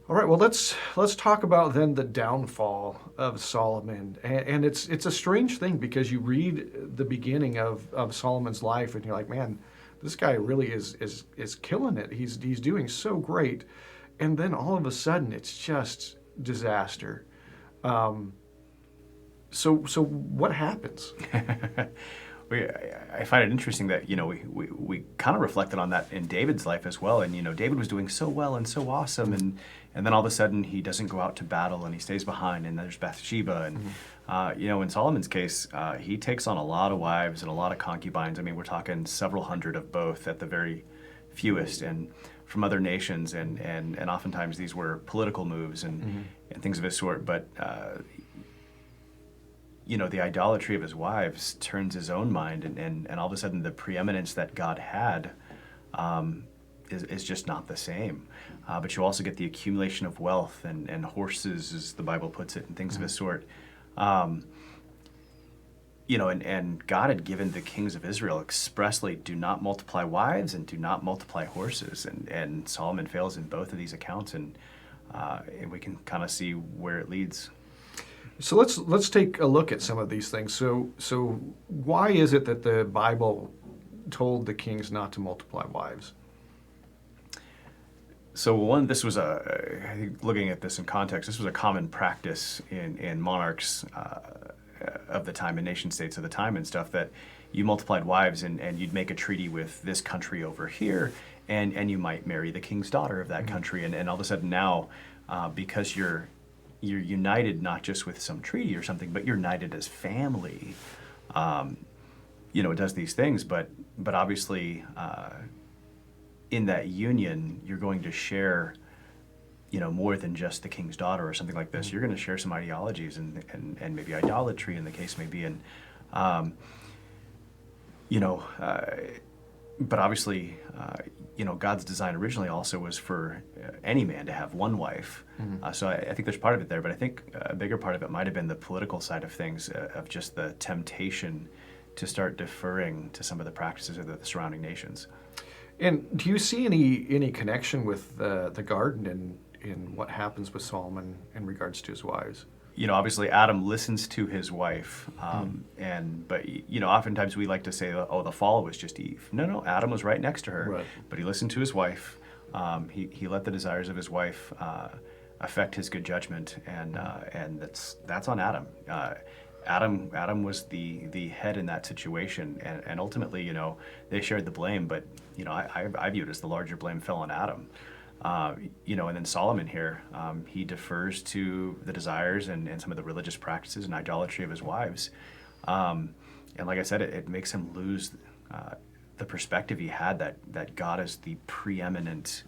All right, well let's talk about then the downfall of Solomon, and it's a strange thing because you read the beginning of Solomon's life, and you're like, man, this guy really is killing it. He's doing so great, and then all of a sudden it's just disaster. Um, so what happens? I find it interesting that we kind of reflected on that in David's life as well. And David was doing so well and so awesome, and then all of a sudden he doesn't go out to battle and he stays behind. And there's Bathsheba, and in Solomon's case, he takes on a lot of wives and a lot of concubines. I mean, we're talking several hundred of both at the very fewest, and from other nations, and oftentimes these were political moves and things of this sort. But the idolatry of his wives turns his own mind, and all of a sudden the preeminence that God had is just not the same. But you also get the accumulation of wealth and horses, as the Bible puts it, and things of this sort. And God had given the kings of Israel expressly, do not multiply wives and do not multiply horses. And Solomon fails in both of these accounts, and we can kind of see where it leads. So let's take a look at some of these things. So why is it that the Bible told the kings not to multiply wives? So this was I think looking at this in context, this was a common practice in monarchs of the time, in nation states of the time and stuff, that you multiplied wives and you'd make a treaty with this country over here, and you might marry the king's daughter of that country, and all of a sudden now, because you're united not just with some treaty or something, but you're united as family. It does these things, but obviously, in that union, you're going to share, more than just the king's daughter or something like this. You're going to share some ideologies and maybe idolatry, in the case may be, and but obviously, God's design originally also was for any man to have one wife. So I think there's part of it there, but I think a bigger part of it might have been the political side of things, of just the temptation to start deferring to some of the practices of the surrounding nations. And do you see any connection with the garden in what happens with Solomon in regards to his wives? Obviously Adam listens to his wife, but oftentimes we like to say, oh, the fall was just Eve. No, Adam was right next to her, Right. But he listened to his wife. He let the desires of his wife affect his good judgment, and that's on Adam. Adam was the head in that situation, and ultimately, they shared the blame, but I view it as the larger blame fell on Adam. And then Solomon here, he defers to the desires and some of the religious practices and idolatry of his wives. And like I said, it makes him lose the perspective he had that God is the preeminent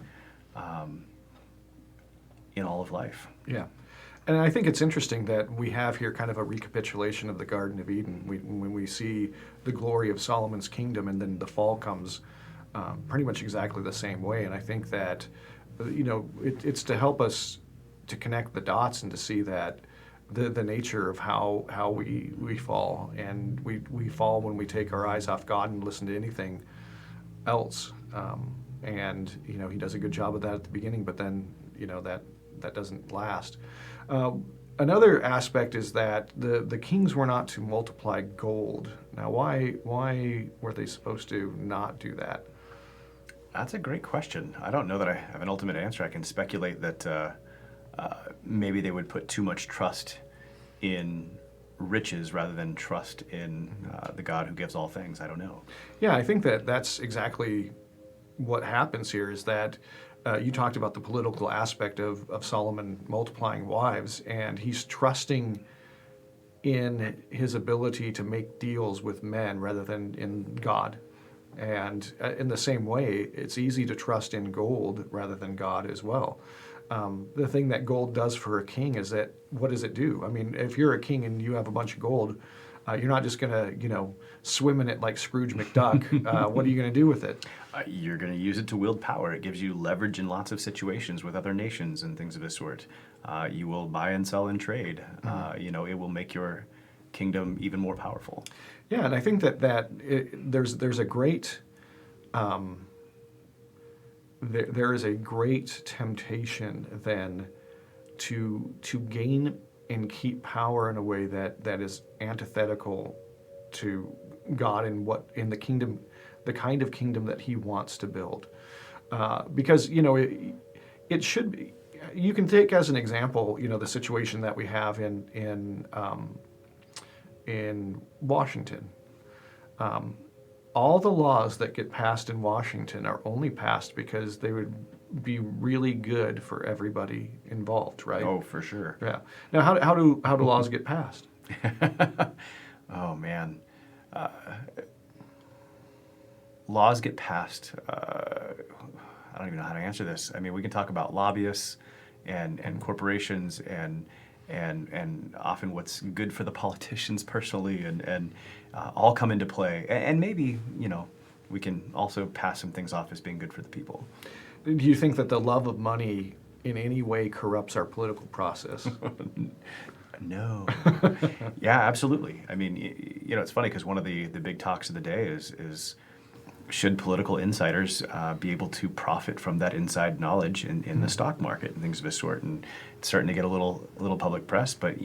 in all of life. Yeah. And I think it's interesting that we have here kind of a recapitulation of the Garden of Eden. When we see the glory of Solomon's kingdom, and then the fall comes pretty much exactly the same way. And I think that it's to help us to connect the dots and to see that the nature of how we fall, and we fall when we take our eyes off God and listen to anything else. And he does a good job of that at the beginning, but then that doesn't last. Another aspect is that the kings were not to multiply gold. Now, why were they supposed to not do that? That's a great question. I don't know that I have an ultimate answer. I can speculate that maybe they would put too much trust in riches rather than trust in the God who gives all things. I don't know. Yeah, I think that's exactly what happens here, is that you talked about the political aspect of Solomon multiplying wives, and he's trusting in his ability to make deals with men rather than in God. And in the same way, it's easy to trust in gold rather than God as well. The thing that gold does for a king is that, what does it do? I mean, if you're a king and you have a bunch of gold, you're not just going to, swim in it like Scrooge McDuck. What are you going to do with it? You're going to use it to wield power. It gives you leverage in lots of situations with other nations and things of this sort. You will buy and sell and trade. It will make your kingdom even more powerful. Yeah, and I think there's a great there is a great temptation then to gain and keep power in a way that is antithetical to God and what in the kingdom, the kind of kingdom that He wants to build. Because it should be. You can take as an example, the situation that we have in Washington. All the laws that get passed in Washington are only passed because they would be really good for everybody involved, right? Oh, for sure. Yeah. Now, how do laws get passed? Oh, man. Laws get passed. I don't even know how to answer this. I mean, we can talk about lobbyists and corporations and often what's good for the politicians personally and all come into play. And maybe, we can also pass some things off as being good for the people. Do you think that the love of money in any way corrupts our political process? No. Yeah, absolutely. I mean, it's funny because one of the big talks of the day is should political insiders be able to profit from that inside knowledge in the stock market and things of this sort? And it's starting to get a little public press, but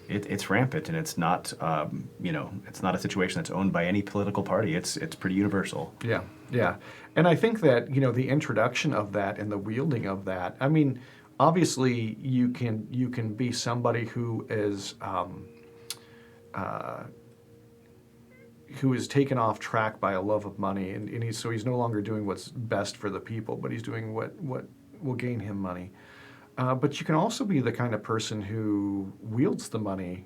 it's rampant, and it's not it's not a situation that's owned by any political party. It's pretty universal. Yeah, yeah, and I think that the introduction of that and the wielding of that. I mean, obviously you can be somebody who is taken off track by a love of money, and he's no longer doing what's best for the people, but he's doing what will gain him money. But you can also be the kind of person who wields the money.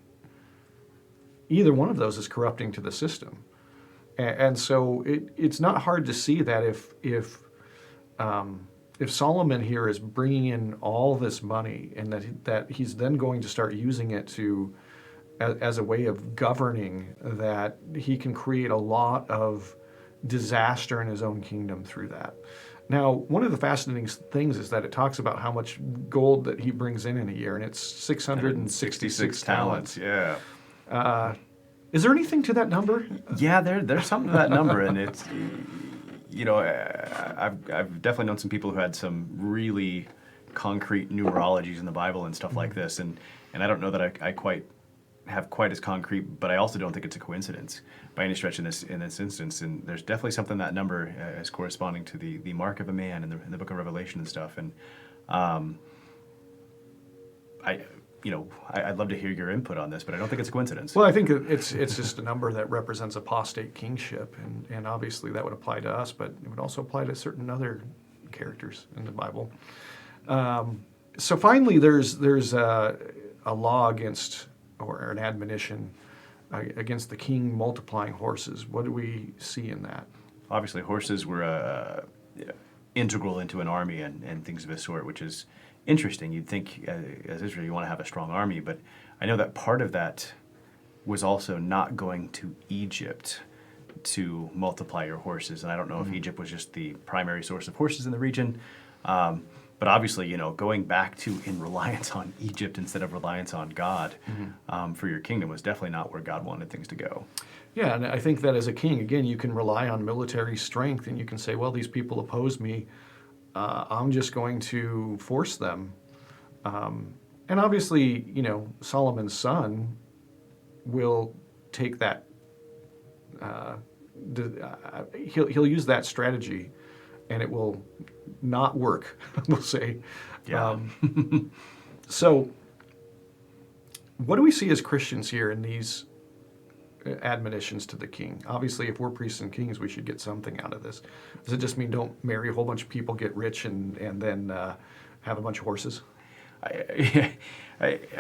Either one of those is corrupting to the system, and so it's not hard to see that if Solomon here is bringing in all this money, and that he's then going to start using it as a way of governing, that he can create a lot of disaster in his own kingdom through that. Now, one of the fascinating things is that it talks about how much gold that he brings in a year, and it's 666 talents. Yeah. Is there anything to that number? Yeah, there's something to that number, and it's, I've definitely known some people who had some really concrete numerologies in the Bible and stuff like this, and I don't know that I have quite as concrete, but I also don't think it's a coincidence by any stretch in this instance. And there's definitely something that number as corresponding to the mark of a man in the book of Revelation and stuff. And I'd love to hear your input on this, but I don't think it's a coincidence. Well, I think it's just a number that represents apostate kingship, and obviously that would apply to us, but it would also apply to certain other characters in the Bible. So finally, there's a law against, or an admonition against the king multiplying horses. What do we see in that? Obviously, horses were integral into an army and things of this sort, which is interesting. You'd think as Israel you want to have a strong army, but I know that part of that was also not going to Egypt to multiply your horses. And I don't know if Egypt was just the primary source of horses in the region. But obviously, going back to in reliance on Egypt instead of reliance on God for your kingdom was definitely not where God wanted things to go. Yeah, and I think that as a king, again, you can rely on military strength, and you can say, well, these people oppose me. I'm just going to force them. And obviously, Solomon's son will take that. He'll use that strategy, and it will not work, we'll say. Yeah. So what do we see as Christians here in these admonitions to the king? Obviously, if we're priests and kings, we should get something out of this. Does it just mean don't marry a whole bunch of people, get rich, and then have a bunch of horses? I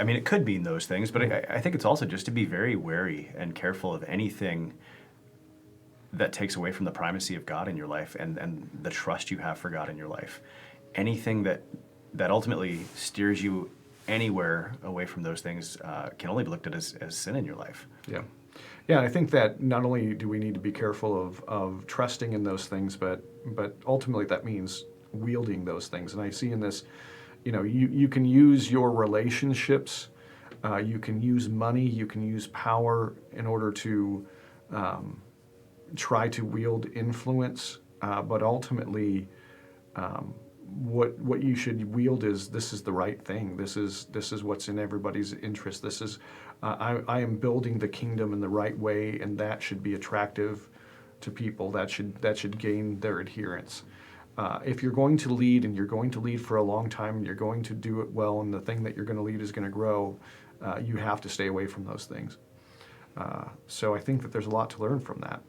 mean, it could mean those things, but I think it's also just to be very wary and careful of anything that takes away from the primacy of God in your life and the trust you have for God in your life. Anything that ultimately steers you anywhere away from those things can only be looked at as sin in your life. Yeah. Yeah, I think that not only do we need to be careful of trusting in those things, but ultimately that means wielding those things. And I see in this, you can use your relationships, you can use money, you can use power in order to try to wield influence, but ultimately What you should wield is, this is the right thing. This is what's in everybody's interest. This is I am building the kingdom in the right way, and that should be attractive to people. That should gain their adherence. If you're going to lead, and you're going to lead for a long time, and you're going to do it well, and the thing that you're going to lead is going to grow, you have to stay away from those things. So I think that there's a lot to learn from that.